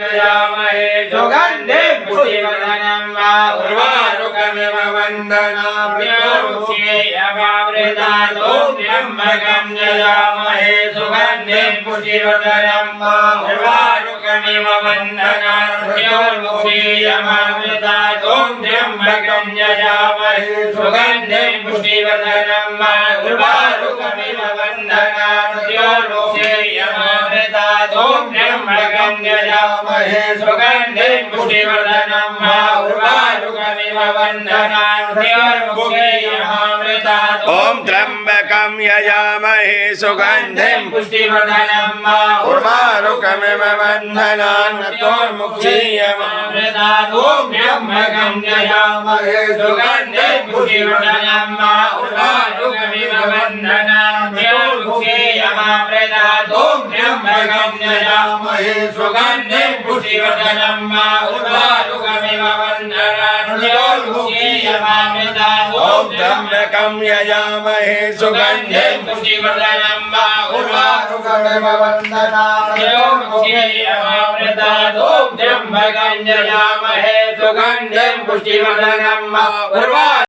जयामहे सुगन्धे पुष्टिवर्धनं वा उर्वारुकमिव वन्दनाम्योमुखेयमावृतातो त्र्यम्बकं जयामहे सुगन्धे पुष्टिवर्धनं वा उर्वारुकमिव वन्दनाम्योमुखेयमावृतातो त्र्यम्बकं जयामहे सुगन्धे पुष्टिवर्धनं वा उर्वारुकमिव वन्दनाम्योमुखेयमावृतातो त्र्यम्बकं जयामहे सुगन्धे पुष्टिवर्धनं वा उर्वारुकमिव वन्दनाम्योर्मुखेयमावृतातो ओम त्र्यंबकं यजामहे सुगन्धिं पुष्टिवर्धनं वा उर्वारुकमिव वन्दनान्नतोर्मुक्षीयमावृतातो त्र्यम्बकं जयामहे सुगन्धे पुष्टिवर्धनं वा उर्वारुकमिव वन्दनाम्योर्मुखेयमावृतातो त्र्यम्बकं जयामहे सुगन्धे पुष्टिवर्धनं वा उर्वारुकमिव वन्दनाम्योर्मुखेयमावृतातो ओम त्र्यंबकं यजामहे सुगन्धिं पुष्टिवर्धनं वा उर्वारुकमिव वन्दनाम्योर्मुखेयमावृतातो त्र्यम्बकं जयामहे सुगन्धे पुष्टिवर्धनं वा